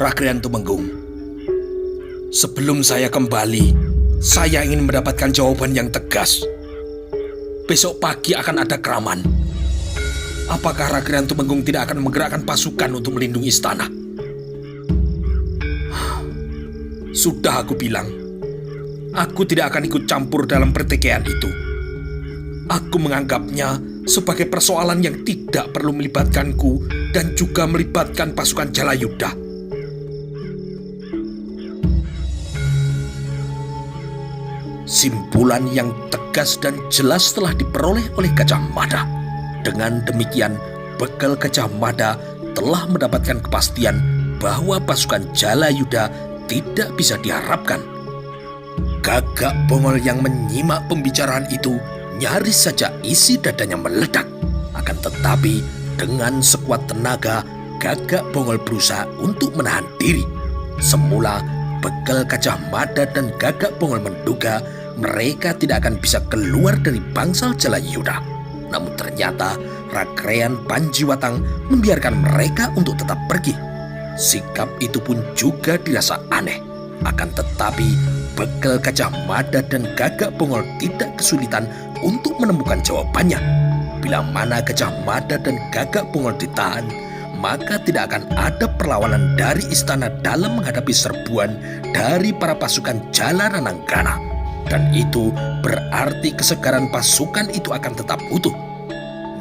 Rakrian Tumenggung, sebelum saya kembali, saya ingin mendapatkan jawaban yang tegas. Besok pagi akan ada keraman. Apakah Rakrian Tumenggung tidak akan menggerakkan pasukan untuk melindungi istana? Sudah aku bilang, aku tidak akan ikut campur dalam pertikaian itu. Aku menganggapnya sebagai persoalan yang tidak perlu melibatkanku dan juga melibatkan pasukan Jalayuda. Simpulan yang tegas dan jelas telah diperoleh oleh Gajah Mada. Dengan demikian, Bekel Gajah Mada telah mendapatkan kepastian bahwa pasukan Jalayuda tidak bisa diharapkan. Gagak Bongol yang menyimak pembicaraan itu nyaris saja isi dadanya meledak. Akan tetapi, dengan sekuat tenaga, Gagak Bongol berusaha untuk menahan diri. Semula, Bekel Gajah Mada dan Gagak Bongol menduga mereka tidak akan bisa keluar dari bangsal Jalayuda. Namun ternyata Rakrean Panjiwatang membiarkan mereka untuk tetap pergi. Sikap itu pun juga dirasa aneh. Akan tetapi Bekel Gajah Mada dan Gagak Bongol tidak kesulitan untuk menemukan jawabannya. Bila mana Gajah Mada dan Gagak Bongol ditahan, maka tidak akan ada perlawanan dari istana dalam menghadapi serbuan dari para pasukan Jalarananggana. Dan itu berarti kesegaran pasukan itu akan tetap utuh.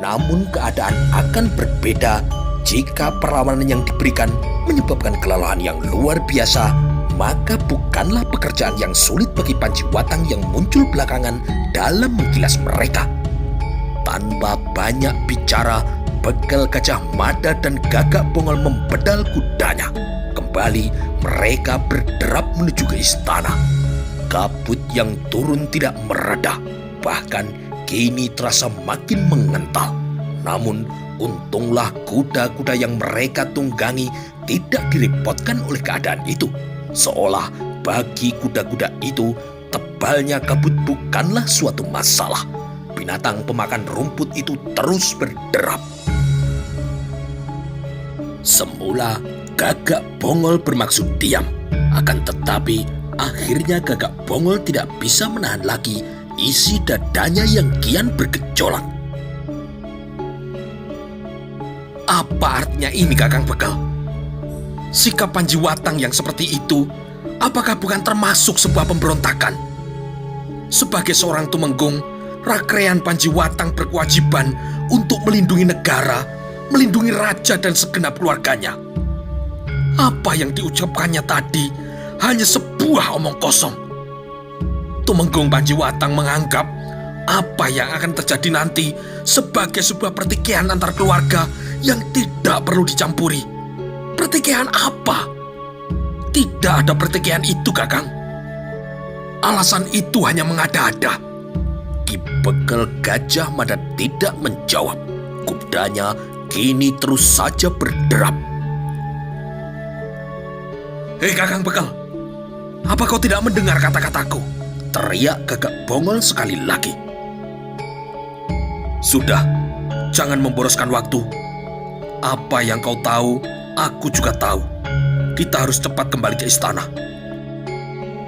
Namun keadaan akan berbeda jika perlawanan yang diberikan menyebabkan kelelahan yang luar biasa. Maka bukanlah pekerjaan yang sulit bagi Panjiwatang yang muncul belakangan dalam menggilas mereka. Tanpa banyak bicara, Bekel Gajah Mada dan Gagak Bongol membedal kudanya. Kembali mereka berderap menuju ke istana. Kabut yang turun tidak mereda, bahkan kini terasa makin mengental. Namun untunglah kuda-kuda yang mereka tunggangi tidak direpotkan oleh keadaan itu. Seolah bagi kuda-kuda itu tebalnya kabut bukanlah suatu masalah. Binatang pemakan rumput itu terus berderap. Semula Gagak Bongol bermaksud diam, akan tetapi akhirnya Gagak Bongol tidak bisa menahan lagi isi dadanya yang kian bergejolak. Apa artinya ini, Kakang Bekel? Sikap Panjiwatang yang seperti itu, apakah bukan termasuk sebuah pemberontakan? Sebagai seorang Tumenggung, Rakrean Panjiwatang berkewajiban untuk melindungi negara, melindungi raja dan segenap keluarganya. Apa yang diucapkannya tadi hanya sebuah omong kosong. Tumenggung Panjiwatang menganggap apa yang akan terjadi nanti sebagai sebuah pertikaian antar keluarga yang tidak perlu dicampuri. Pertikaian apa? Tidak ada pertikaian itu, Kakang. Alasan itu hanya mengada-ada. Ki Bekel Gajah Mada tidak menjawab. Kudanya kini terus saja berderap. Hei Kakang Bekel, apa kau tidak mendengar kata-kataku? Teriak Gagak Bongol sekali lagi. Sudah, jangan memboroskan waktu. Apa yang kau tahu, aku juga tahu. Kita harus cepat kembali ke istana.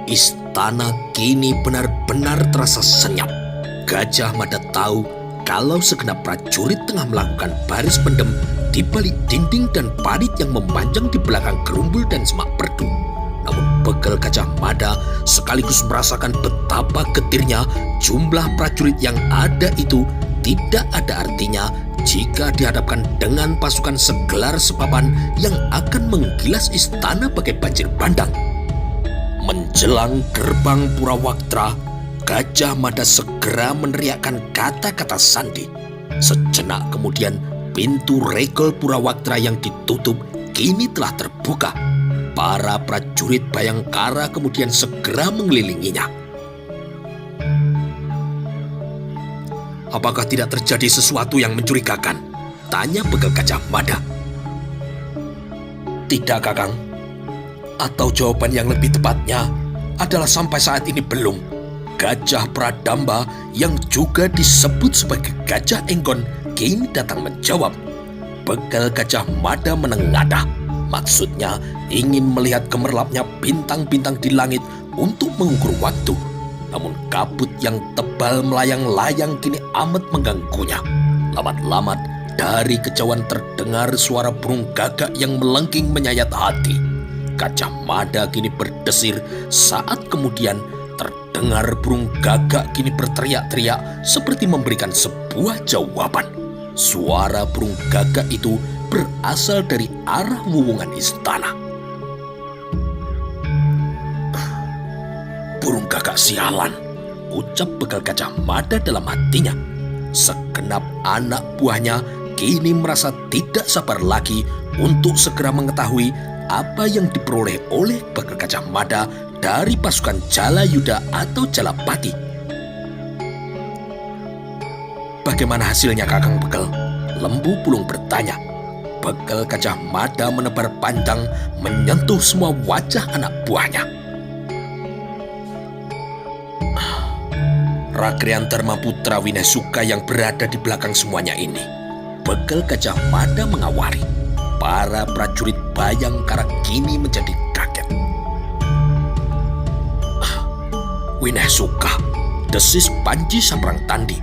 Istana kini benar-benar terasa senyap. Gajah Mada tahu kalau segenap prajurit tengah melakukan baris pendem di balik dinding dan parit yang memanjang di belakang gerumbul dan semak perdu. Namun Bekel Gajah Mada sekaligus merasakan betapa getirnya jumlah prajurit yang ada itu tidak ada artinya jika dihadapkan dengan pasukan segelar sepapan yang akan menggilas istana bagai banjir bandang. Menjelang gerbang Purawaktra, Gajah Mada segera meneriakkan kata-kata sandi. Sejenak kemudian, pintu regol Purawaktra yang ditutup kini telah terbuka. Para prajurit Bayangkara kemudian segera mengelilinginya. Apakah tidak terjadi sesuatu yang mencurigakan? Tanya Bekel Gajah Mada. Tidak, Kakang. Atau jawaban yang lebih tepatnya adalah sampai saat ini belum. Gajah Pradamba yang juga disebut sebagai Gajah Enggon kini datang menjawab. Bekel Gajah Mada menengadah. Maksudnya ingin melihat gemerlapnya bintang-bintang di langit untuk mengukur waktu. Namun kabut yang tebal melayang-layang kini amat mengganggunya. Lamat-lamat dari kejauhan terdengar suara burung gagak yang melengking menyayat hati. Gajah Mada kini berdesir saat kemudian terdengar burung gagak kini berteriak-teriak seperti memberikan sebuah jawaban. Suara burung gagak itu berasal dari arah wuwungan istana. Burung gagak sialan, ucap Begal Gajah Mada dalam hatinya. Segenap anak buahnya kini merasa tidak sabar lagi untuk segera mengetahui apa yang diperoleh oleh Begal Gajah Mada dari pasukan Jalayuda atau Jalapati. Bagaimana hasilnya, Kakang Begal? Lembu Pulung bertanya. Begal Gajah Mada menebar panjang menyentuh semua wajah anak buahnya. Rakrian Dharma Putra Winesuka yang berada di belakang semuanya ini. Begal Gajah Mada mengawali. Para prajurit Bayangkara kini menjadi kaget. Winesuka, desis Panji Samrang Tandi.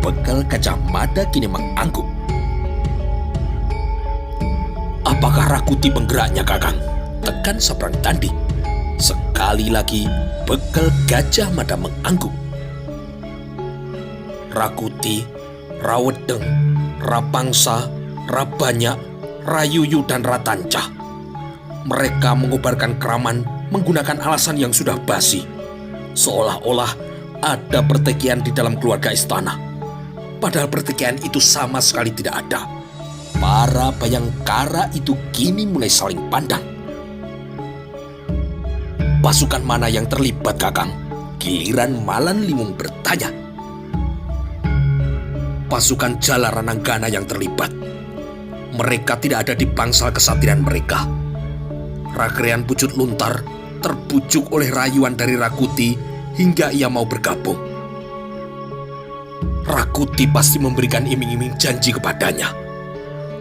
Begal Gajah Mada kini mengangguk. Apakah Rakuti penggeraknya, Kakang? Tekan Samrang Tandi. Sekali lagi Begal Gajah Mada mengangguk. Rakuti, Rawedeng, Rapangsa, Rabanyak, Rayuyu dan Ratanca. Mereka mengobarkan Kraman menggunakan alasan yang sudah basi. Seolah-olah ada pertikaian di dalam keluarga istana. Padahal pertikaian itu sama sekali tidak ada. Para Bayangkara itu kini mulai saling pandang. Pasukan mana yang terlibat, Kakang? Giliran Malan Limung bertanya. Pasukan Jalarananggana yang terlibat. Mereka tidak ada di bangsal kesatrian mereka. Rakrean Pucut Luntar terbujuk oleh rayuan dari Rakuti hingga ia mau bergabung. Rakuti pasti memberikan iming-iming janji kepadanya.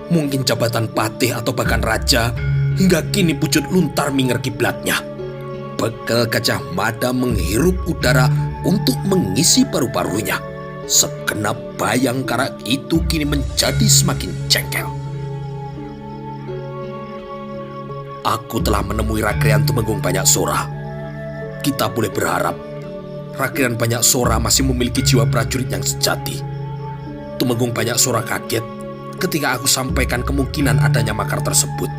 Mungkin jabatan patih atau bahkan raja, hingga kini Pucut Luntar minger kiblatnya. Begal Gajah Mada menghirup udara untuk mengisi paru-parunya. Segenap Bayangkara itu kini menjadi semakin jengkel. Aku telah menemui Rakrean Tumenggung Banyak Sora. Kita boleh berharap Rakrean Banyak Sora masih memiliki jiwa prajurit yang sejati. Tumenggung Banyak Sora kaget ketika aku sampaikan kemungkinan adanya makar tersebut.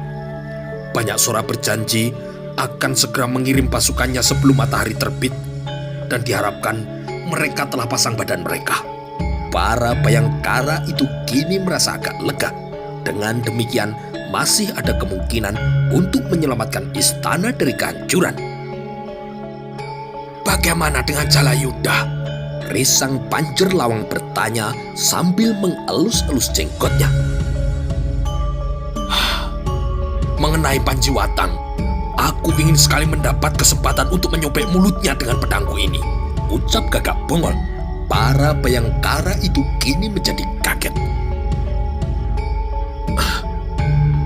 Banyak Sora berjanji akan segera mengirim pasukannya sebelum matahari terbit, dan diharapkan mereka telah pasang badan mereka. Para Bayangkara itu kini merasa agak lega. Dengan demikian, masih ada kemungkinan untuk menyelamatkan istana dari kehancuran. Bagaimana dengan Jalayuda? Risang Panjer Lawang bertanya sambil mengelus-elus jenggotnya. Mengenai Panjiwatang, aku ingin sekali mendapat kesempatan untuk menyobek mulutnya dengan pedangku ini, ucap Gagak Bongol. Para Bayangkara itu kini menjadi kaget.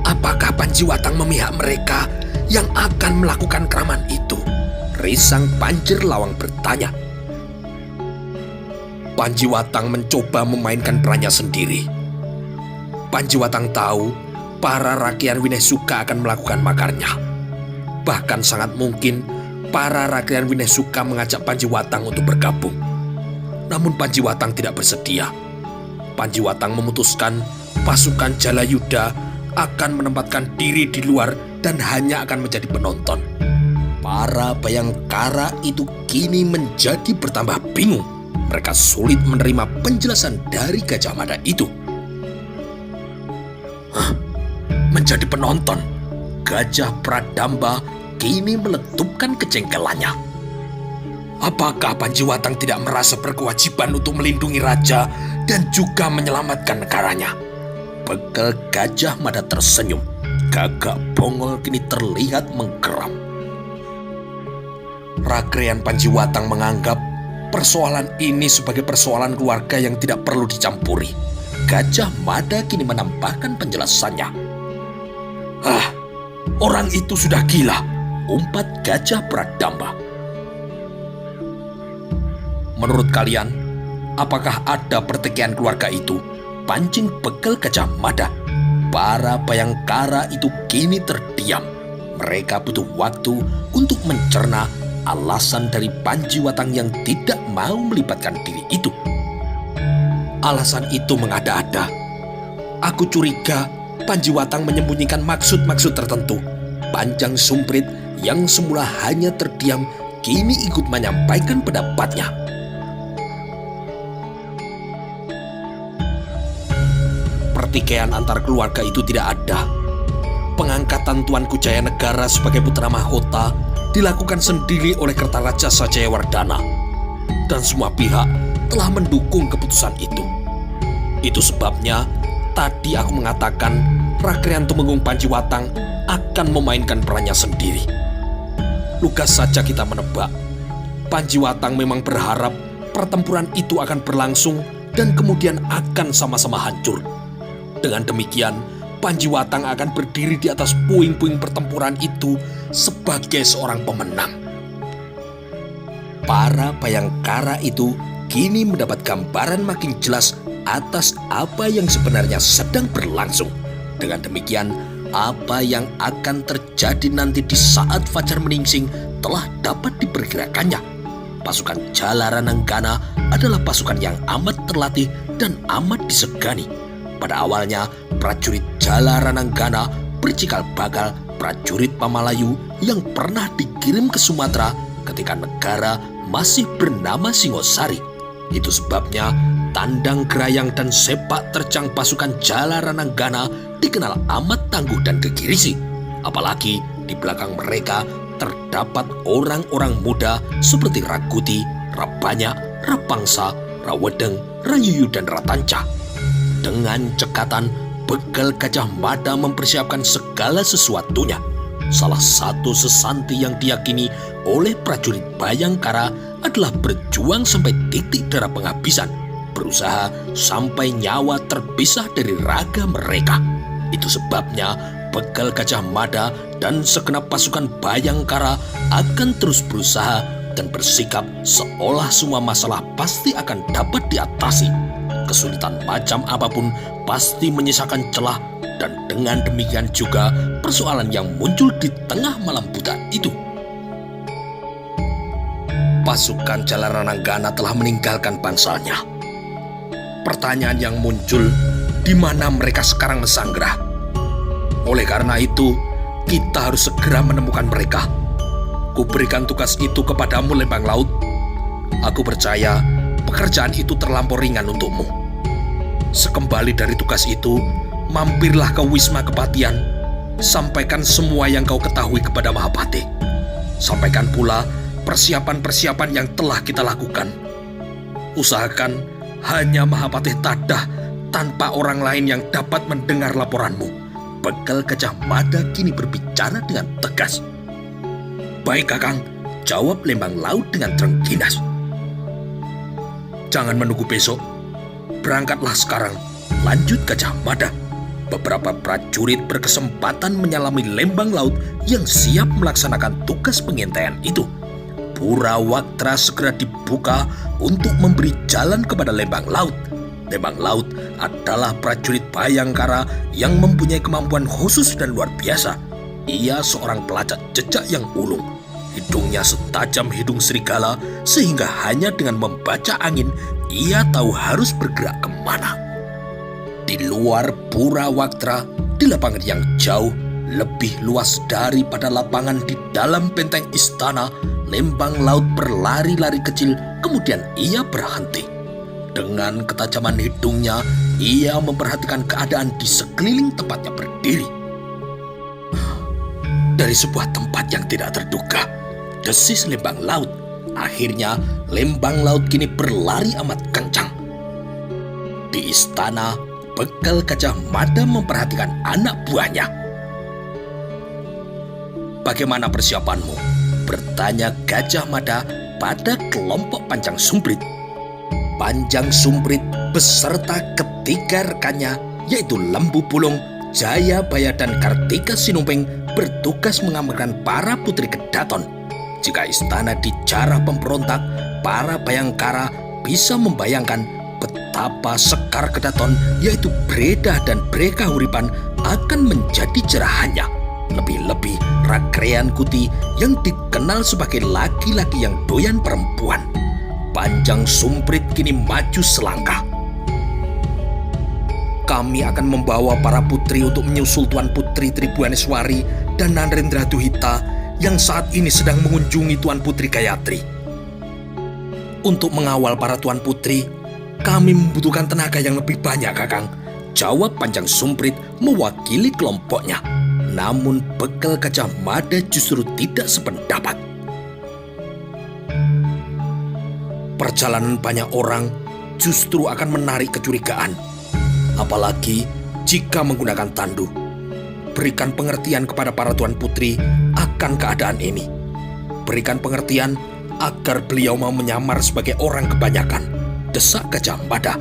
Apakah Panjiwatang memihak mereka yang akan melakukan keraman itu? Risang Panjer Lawang bertanya. Panjiwatang mencoba memainkan perannya sendiri. Panjiwatang tahu para rakyat Winesuka akan melakukan makarnya. Bahkan sangat mungkin para rakyat Winesuka mengajak Panjiwatang untuk bergabung. Namun Panjiwatang tidak bersedia. Panjiwatang memutuskan pasukan Jalayuda akan menempatkan diri di luar dan hanya akan menjadi penonton. Para Bayangkara itu kini menjadi bertambah bingung. Mereka sulit menerima penjelasan dari Gajah Mada itu. Menjadi penonton? Gajah Pradamba kini meletupkan kejengkelannya. Apakah Panjiwatang tidak merasa berkewajiban untuk melindungi raja dan juga menyelamatkan negaranya? Begal Gajah Mada tersenyum. Gagak Bongol kini terlihat menggeram. Rakrean Panjiwatang menganggap persoalan ini sebagai persoalan keluarga yang tidak perlu dicampuri. Gajah Mada kini menambahkan penjelasannya. Orang itu sudah gila, umpat Gajah Pradamba. Menurut kalian, apakah ada pertikaian keluarga itu? Pancing begal Gajah Mada. Para Bayangkara itu kini terdiam. Mereka butuh waktu untuk mencerna alasan dari Panjiwatang yang tidak mau melibatkan diri itu. Alasan itu mengada-ada. Aku curiga Panjiwatang menyembunyikan maksud-maksud tertentu. Panjang Sumprit yang semula hanya terdiam kini ikut menyampaikan pendapatnya. Pertikaian antar keluarga itu tidak ada. Pengangkatan Tuanku Jayanegara sebagai putra mahkota dilakukan sendiri oleh Kertaraja Sajayawardana, dan semua pihak telah mendukung keputusan itu. Itu sebabnya tadi aku mengatakan Rakrian Tumenggung Panjiwatang akan memainkan perannya sendiri. Lugas saja kita menebak. Panjiwatang memang berharap pertempuran itu akan berlangsung dan kemudian akan sama-sama hancur. Dengan demikian, Panjiwatang akan berdiri di atas puing-puing pertempuran itu sebagai seorang pemenang. Para Bayangkara itu kini mendapat gambaran makin jelas atas apa yang sebenarnya sedang berlangsung. Dengan demikian, apa yang akan terjadi nanti di saat fajar menyingsing telah dapat diperkirakannya. Pasukan Jalarananggana adalah pasukan yang amat terlatih dan amat disegani. Pada awalnya, prajurit Jalarananggana bercikal bakal prajurit Pamalayu yang pernah dikirim ke Sumatera ketika negara masih bernama Singosari. Itu sebabnya tandang gerayang dan sepak terjang pasukan Jalarananggana dikenal amat tangguh dan gegirisi. Apalagi di belakang mereka terdapat orang-orang muda seperti Raguti, Rabanyak, Rapangsa, Rawedeng, Rayuyu, dan Ratanca. Dengan cekatan, begal Gajah Mada mempersiapkan segala sesuatunya. Salah satu sesanti yang diyakini oleh prajurit Bayangkara adalah berjuang sampai titik darah penghabisan, berusaha sampai nyawa terpisah dari raga mereka. Itu sebabnya begal Gajah Mada dan segenap pasukan Bayangkara akan terus berusaha dan bersikap seolah semua masalah pasti akan dapat diatasi. Kesulitan macam apapun pasti menyisakan celah, dan dengan demikian juga persoalan yang muncul di tengah malam buta itu. Pasukan Jalarananggana telah meninggalkan pansalnya. Pertanyaan yang muncul, di mana mereka sekarang bersanggra? Oleh karena itu, kita harus segera menemukan mereka. Kuberikan tugas itu kepadamu, Lembang Laut. Aku percaya pekerjaan itu terlampau ringan untukmu. Sekembali dari tugas itu, mampirlah ke Wisma Kepatian. Sampaikan semua yang kau ketahui kepada Mahapati. Sampaikan pula persiapan-persiapan yang telah kita lakukan. Usahakan hanya Mahapati Tadah tanpa orang lain yang dapat mendengar laporanmu. Begal Gajah Mada kini berbicara dengan tegas. Baik, Kakang, jawab Lembang Laut dengan terengginas. Jangan menunggu besok. Berangkatlah sekarang, lanjut Gajah Mada. Beberapa prajurit berkesempatan menyalami Lembang Laut yang siap melaksanakan tugas pengintaian itu. Pura Waktra segera dibuka untuk memberi jalan kepada Lembang Laut. Lembang Laut adalah prajurit Bayangkara yang mempunyai kemampuan khusus dan luar biasa. Ia seorang pelacak jejak yang ulung. Hidungnya setajam hidung serigala, sehingga hanya dengan membaca angin, ia tahu harus bergerak kemana. Di luar Pura Waktra, di lapangan yang jauh, lebih luas daripada lapangan di dalam benteng istana, Lembang Laut berlari-lari kecil, kemudian ia berhenti. Dengan ketajaman hidungnya, ia memperhatikan keadaan di sekeliling tempatnya berdiri. Dari sebuah tempat yang tidak terduga, desis Lembang Laut. Akhirnya, Lembang Laut kini berlari amat kencang. Di istana, begal Gajah Mada memperhatikan anak buahnya. Bagaimana persiapanmu? Bertanya Gajah Mada pada kelompok Panjang Sumprit. Panjang Sumprit beserta ketiga rekannya, yaitu Lembu Pulung, Jayabaya, dan Kartika Sinumping, bertugas mengamankan para putri Kedaton. Jika istana dijarah pemberontak, para Bayangkara bisa membayangkan betapa Sekar Kedaton, yaitu Breda dan Brega Huripan, akan menjadi jerahannya. Lebih-lebih Rakrean Kuti yang dikenal sebagai laki-laki yang doyan perempuan. Panjang Sumprit kini maju selangkah. Kami akan membawa para putri untuk menyusul Tuan Putri Tribuaneswari dan Narendra Duhita yang saat ini sedang mengunjungi Tuan Putri Gayatri. Untuk mengawal para Tuan Putri, kami membutuhkan tenaga yang lebih banyak, Kakang, jawab Panjang Sumprit mewakili kelompoknya. Namun Bekel Gajah Mada justru tidak sependapat. Perjalanan banyak orang justru akan menarik kecurigaan, apalagi jika menggunakan tandu. Berikan pengertian kepada para Tuan Putri akan keadaan ini. Berikan pengertian agar beliau mau menyamar sebagai orang kebanyakan, desak Gajah Mada.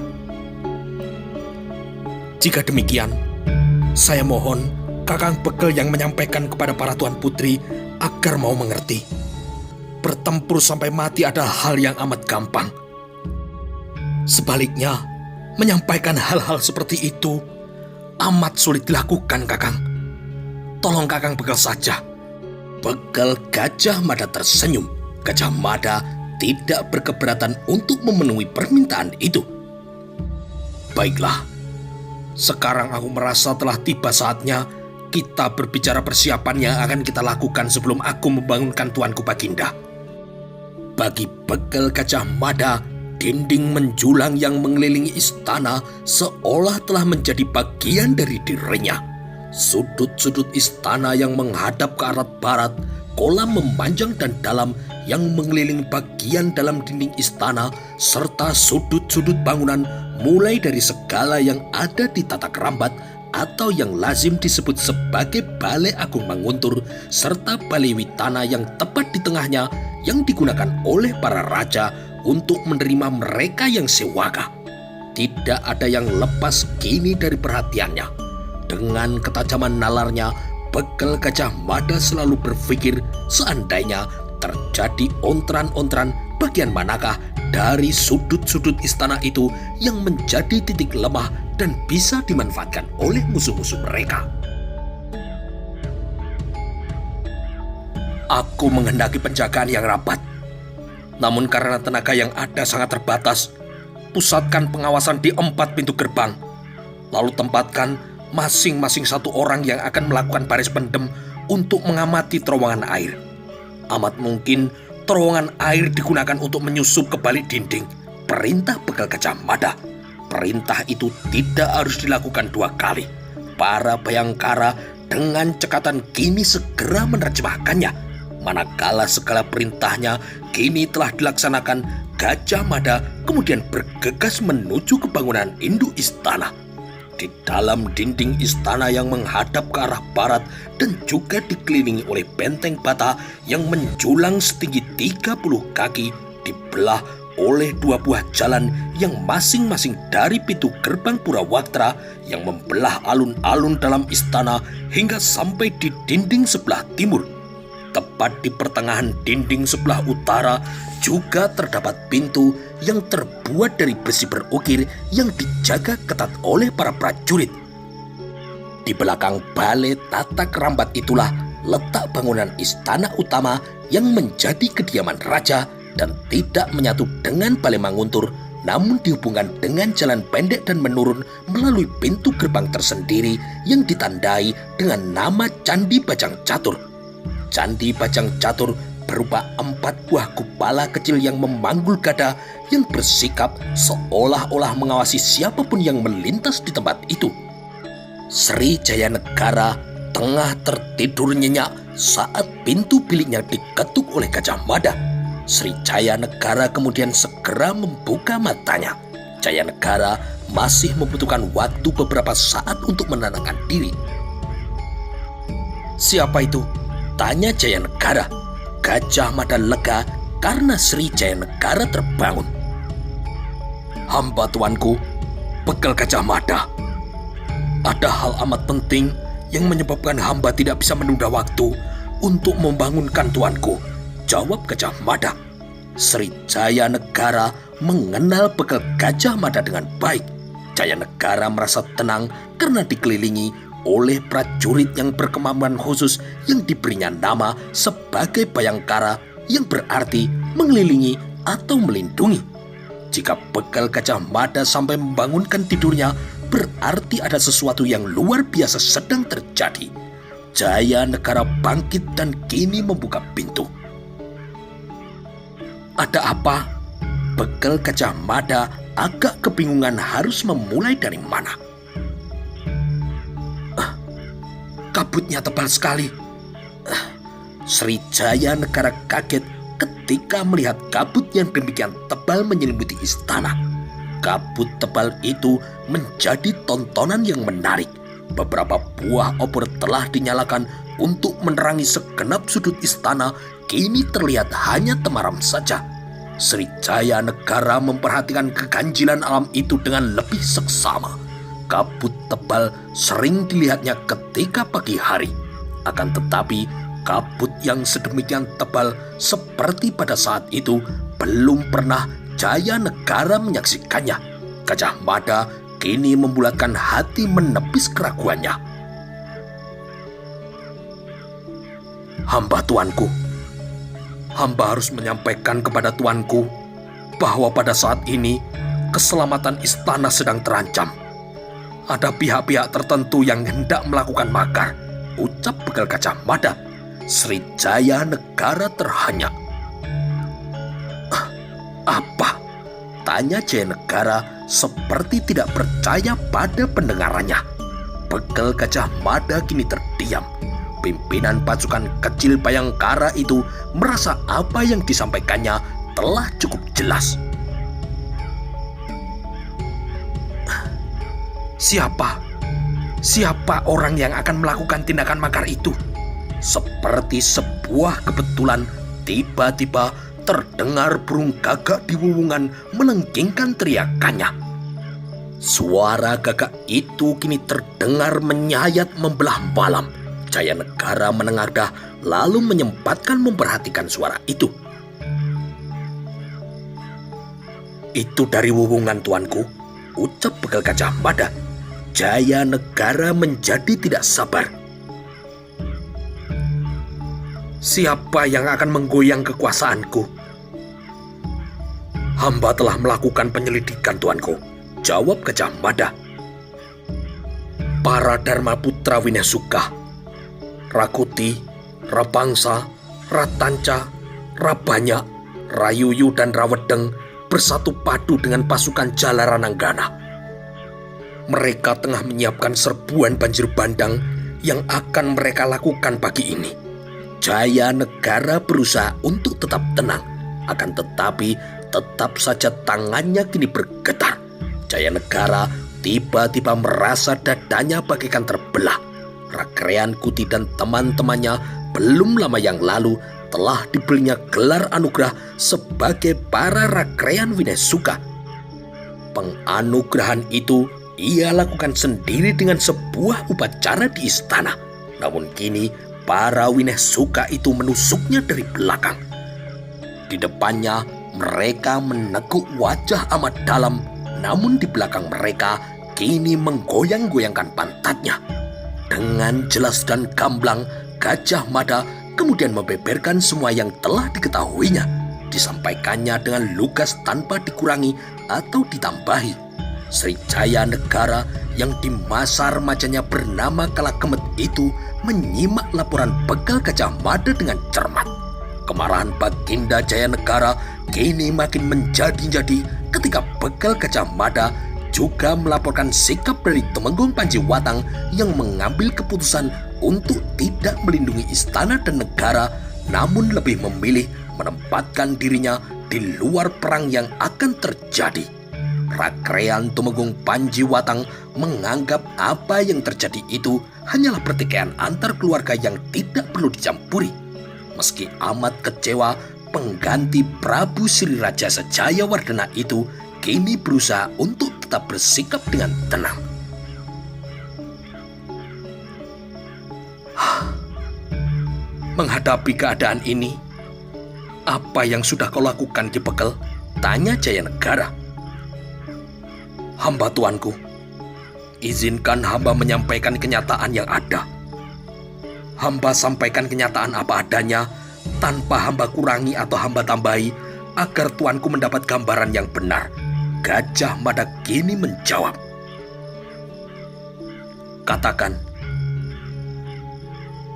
Jika demikian, saya mohon Kakang Bekel yang menyampaikan kepada para Tuan Putri agar mau mengerti. Bertempur sampai mati adalah hal yang amat gampang. Sebaliknya, menyampaikan hal-hal seperti itu amat sulit dilakukan, Kakang. Tolong Kakang Bekel saja. Bekel Gajah Mada tersenyum. Gajah Mada tidak berkeberatan untuk memenuhi permintaan itu. Baiklah, sekarang aku merasa telah tiba saatnya kita berbicara persiapan yang akan kita lakukan sebelum aku membangunkan Tuanku Baginda. Bagi Bekel Gajah Mada, dinding menjulang yang mengelilingi istana seolah telah menjadi bagian dari dirinya. Sudut-sudut istana yang menghadap ke arah barat, kolam memanjang dan dalam yang mengelilingi bagian dalam dinding istana, serta sudut-sudut bangunan mulai dari segala yang ada di Tata Kerambat atau yang lazim disebut sebagai Balai Agung Manguntur, serta Balai Witana yang tepat di tengahnya yang digunakan oleh para raja untuk menerima mereka yang sewaka. Tidak ada yang lepas kini dari perhatiannya. Dengan ketajaman nalarnya, Bekel Gajah Mada selalu berpikir seandainya terjadi ontran-ontran, bagian manakah dari sudut-sudut istana itu yang menjadi titik lemah dan bisa dimanfaatkan oleh musuh-musuh mereka. Aku menghendaki penjagaan yang rapat. Namun karena tenaga yang ada sangat terbatas, pusatkan pengawasan di 4 pintu gerbang. Lalu tempatkan masing-masing 1 orang yang akan melakukan baris pendem untuk mengamati terowongan air. Amat mungkin terowongan air digunakan untuk menyusup ke balik dinding, perintah Bekel Gajah Mada. Perintah itu tidak harus dilakukan 2 kali. Para Bayangkara dengan cekatan kini segera menerjemahkannya. Manakala segala perintahnya kini telah dilaksanakan, Gajah Mada kemudian bergegas menuju ke bangunan induk istana. Di dalam dinding istana yang menghadap ke arah barat dan juga dikelilingi oleh benteng bata yang menjulang setinggi 30 kaki, dibelah oleh 2 buah jalan yang masing-masing dari pintu gerbang Purawaktra yang membelah alun-alun dalam istana hingga sampai di dinding sebelah timur. Tepat di pertengahan dinding sebelah utara juga terdapat pintu yang terbuat dari besi berukir yang dijaga ketat oleh para prajurit. Di belakang Balai Tata Kerambat itulah letak bangunan istana utama yang menjadi kediaman raja dan tidak menyatu dengan Balai Manguntur, namun dihubungkan dengan jalan pendek dan menurun melalui pintu gerbang tersendiri yang ditandai dengan nama Candi Bajang Catur. Candi Bajang Catur berupa 4 buah kupala kecil yang memanggul gada yang bersikap seolah-olah mengawasi siapapun yang melintas di tempat itu. Sri Jayanegara tengah tertidur nyenyak saat pintu biliknya diketuk oleh Gajah Mada. Sri Jayanegara kemudian segera membuka matanya. Jayanegara masih membutuhkan waktu beberapa saat untuk menenangkan diri. "Siapa itu?" tanya Jayanegara. Gajah Mada lega karena Sri Jayanegara terbangun. "Hamba tuanku, Bekel Gajah Mada. Ada hal amat penting yang menyebabkan hamba tidak bisa menunda waktu untuk membangunkan tuanku, jawab Gajah Mada. Sri Jaya Negara mengenal bekal Gajah Mada dengan baik. Jaya Negara merasa tenang karena dikelilingi oleh prajurit yang berkemampuan khusus yang diberinya nama sebagai Bayangkara, yang berarti mengelilingi atau melindungi. Jika bekal Gajah Mada sampai membangunkan tidurnya, berarti ada sesuatu yang luar biasa sedang terjadi. Jaya Negara bangkit dan kini membuka pintu. Ada apa? Bekal Gajah Mada agak kebingungan harus memulai dari mana. Kabutnya tebal sekali. Sri Jaya Negara kaget ketika melihat kabut yang demikian tebal menyelimuti istana. Kabut tebal itu menjadi tontonan yang menarik. Beberapa buah obor telah dinyalakan untuk menerangi segenap sudut istana. Kini terlihat hanya temaram saja. Sri Jaya Negara memperhatikan keganjilan alam itu dengan lebih seksama. Kabut tebal sering dilihatnya ketika pagi hari. Akan tetapi kabut yang sedemikian tebal seperti pada saat itu belum pernah Jaya Negara menyaksikannya. Gajah Mada kini membulatkan hati menepis keraguannya. Hamba tuanku, hamba harus menyampaikan kepada tuanku bahwa pada saat ini keselamatan istana sedang terancam. Ada pihak-pihak tertentu yang hendak melakukan makar, ucap bekal Gajah Mada. Sri Jaya Negara terhenyak. Apa? Tanya Jaya Negara seperti tidak percaya pada pendengarannya. Bekal Gajah Mada kini terdiam. Pimpinan pasukan kecil Bayangkara itu merasa apa yang disampaikannya telah cukup jelas. Siapa orang yang akan melakukan tindakan makar itu? Seperti sebuah kebetulan, tiba-tiba terdengar burung gagak di wuwungan melengkingkan teriakannya. Suara gagak itu kini terdengar menyayat membelah malam. Jaya Negara menengadah lalu menyempatkan memperhatikan suara itu. Itu dari wuwungan tuanku, ucap bekal Gajah Mada. Jaya Negara menjadi tidak sabar. Siapa yang akan menggoyang kekuasaanku? Hamba telah melakukan penyelidikan tuanku, jawab Gajah Mada. Para Dharma Putra Winesuka, Rakuti, Rapangsa, Ratanca, Rabanya, Rayuyu dan Rawedeng bersatu padu dengan pasukan Jalarananggana. Mereka tengah menyiapkan serbuan banjir bandang yang akan mereka lakukan pagi ini. Jaya Negara berusaha untuk tetap tenang, akan tetapi tetap saja tangannya kini bergetar. Jaya Negara tiba-tiba merasa dadanya bagaikan terbelah. Rakrean Kuti dan teman-temannya belum lama yang lalu telah diberinya gelar anugerah sebagai para Rakrean Winesuka. Penganugerahan itu ia lakukan sendiri dengan sebuah upacara di istana. Namun kini para Winesuka itu menusuknya dari belakang. Di depannya mereka meneguk wajah amat dalam, namun di belakang mereka kini menggoyang-goyangkan pantatnya. Dengan jelas dan gamblang, Gajah Mada kemudian membeberkan semua yang telah diketahuinya. Disampaikannya dengan lugas tanpa dikurangi atau ditambahi. Sri Jaya Negara yang di masa remajanya bernama Kalagemet itu menyimak laporan bekal Gajah Mada dengan cermat. Kemarahan Baginda Jaya Negara kini makin menjadi-jadi ketika bekal Gajah Mada juga melaporkan sikap dari Tumenggung Panjiwatang yang mengambil keputusan untuk tidak melindungi istana dan negara, namun lebih memilih menempatkan dirinya di luar perang yang akan terjadi. Rakrean Tumenggung Panjiwatang menganggap apa yang terjadi itu hanyalah pertikaian antar keluarga yang tidak perlu dicampuri. Meski amat kecewa, pengganti Prabu Sri Raja Sajayawardena itu kini berusaha untuk tetap bersikap dengan tenang. Menghadapi keadaan ini, apa yang sudah kau lakukan Ki Bekel? Tanya Jayanegara. Hamba tuanku, izinkan hamba menyampaikan kenyataan yang ada. Hamba sampaikan kenyataan apa adanya, tanpa hamba kurangi atau hamba tambahi, agar tuanku mendapat gambaran yang benar. Gajah Mada kini menjawab. Katakan.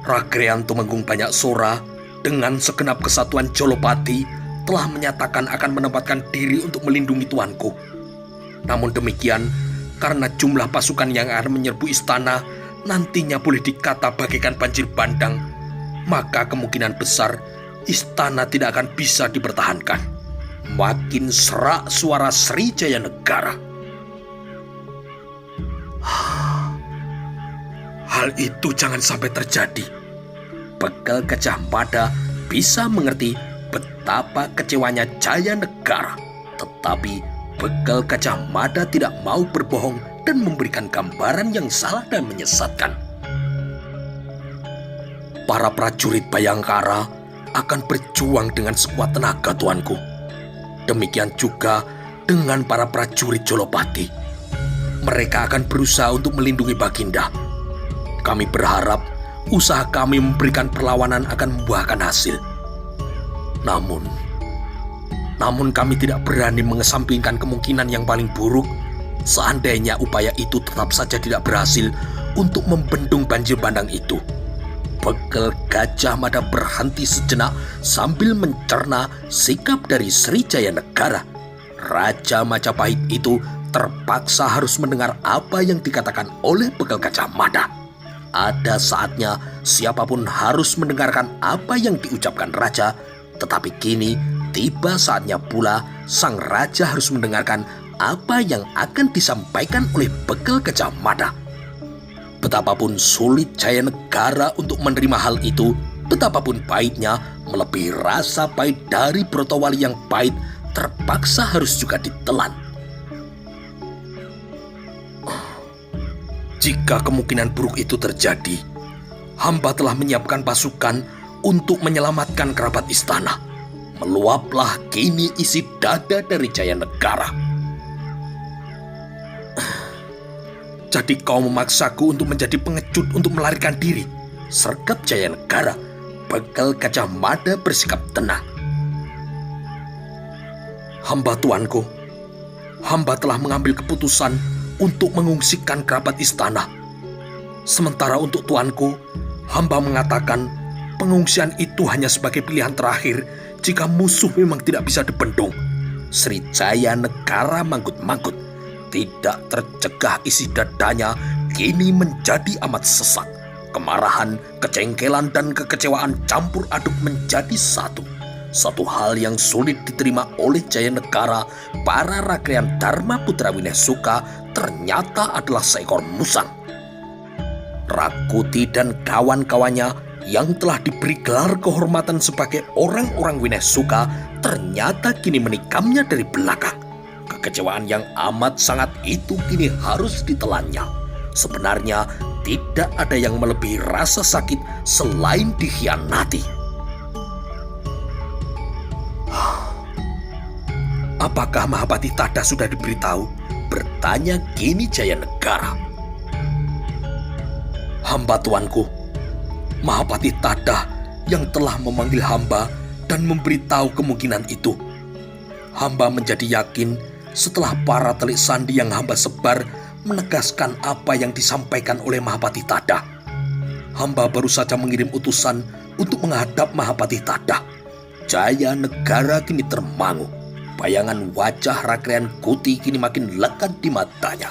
Ragrean Tumenggung Banyak Sora dengan segenap kesatuan Jolopati telah menyatakan akan menempatkan diri untuk melindungi tuanku. Namun demikian, karena jumlah pasukan yang akan menyerbu istana nantinya boleh dikata bagaikan banjir bandang, maka kemungkinan besar istana tidak akan bisa dipertahankan. Makin serak suara Sri Jayanegara. Hal itu jangan sampai terjadi. Bekel Gajah Mada bisa mengerti betapa kecewanya Jayanegara. Tetapi Bekel Gajah Mada tidak mau berbohong dan memberikan gambaran yang salah dan menyesatkan. Para prajurit Bayangkara akan berjuang dengan sekuat tenaga tuanku. Demikian juga dengan para prajurit Jolopati. Mereka akan berusaha untuk melindungi Baginda. Kami berharap usaha kami memberikan perlawanan akan membuahkan hasil. Namun kami tidak berani mengesampingkan kemungkinan yang paling buruk seandainya upaya itu tetap saja tidak berhasil untuk membendung banjir bandang itu. Bekel Gajah Mada berhenti sejenak sambil mencerna sikap dari Sri Jayanegara. Raja Majapahit itu terpaksa harus mendengar apa yang dikatakan oleh Bekel Gajah Mada. Ada saatnya siapapun harus mendengarkan apa yang diucapkan raja, tetapi kini tiba saatnya pula sang raja harus mendengarkan apa yang akan disampaikan oleh Bekel Gajah Mada. Betapapun sulit Jayanegara untuk menerima hal itu, betapapun pahitnya melebihi rasa pahit dari Brotowali yang pahit, terpaksa harus juga ditelan. Jika kemungkinan buruk itu terjadi, hamba telah menyiapkan pasukan untuk menyelamatkan kerabat istana. Meluaplah kini isi dada dari Jayanegara. Jadi kau memaksaku untuk menjadi pengecut untuk melarikan diri, sergap Jayanegara. Bekel Gajah Mada bersikap tenang. Hamba tuanku, hamba telah mengambil keputusan untuk mengungsikan kerabat istana. Sementara untuk tuanku, hamba mengatakan pengungsian itu hanya sebagai pilihan terakhir jika musuh memang tidak bisa dibendung. Sri Jayanegara manggut-manggut. Tidak tercegah isi dadanya kini menjadi amat sesak. Kemarahan, kejengkelan, dan kekecewaan campur aduk menjadi satu. Satu hal yang sulit diterima oleh Jayanegara, para Ragrean Dharma Putra Winesuka ternyata adalah seekor musang. Rakuti dan kawan-kawannya yang telah diberi gelar kehormatan sebagai orang-orang Winesuka ternyata kini menikamnya dari belakang. Kekecewaan yang amat sangat itu kini harus ditelannya. Sebenarnya tidak ada yang melebihi rasa sakit selain dikhianati. Apakah Mahapati Tada sudah diberitahu? Bertanya kini Jayanegara. Hamba tuanku, Mahapati Tada yang telah memanggil hamba dan memberitahu kemungkinan itu. Hamba menjadi yakin setelah para telik sandi yang hamba sebar menegaskan apa yang disampaikan oleh Mahapati Tada. Hamba baru saja mengirim utusan untuk menghadap Mahapati Tada. Jayanegara kini termangu. Bayangan wajah Ragrean Kuti kini makin lekat di matanya.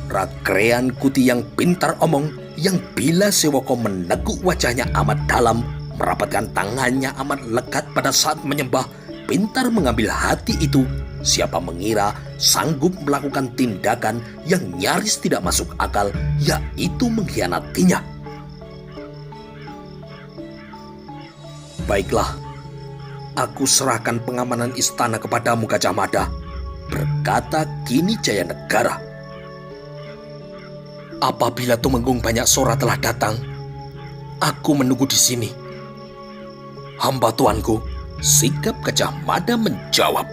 Ragrean Kuti yang pintar omong, yang bila Sewoko meneguk wajahnya amat dalam, merapatkan tangannya amat lekat pada saat menyembah, pintar mengambil hati itu. Siapa mengira sanggup melakukan tindakan yang nyaris tidak masuk akal, yaitu mengkhianatinya. Baiklah, aku serahkan pengamanan istana kepadamu Gajah Mada, berkata kini Jayanegara. Apabila Tumenggung Banyak Sora telah datang, aku menunggu di sini. hamba tuanku, sikap Gajah Mada menjawab.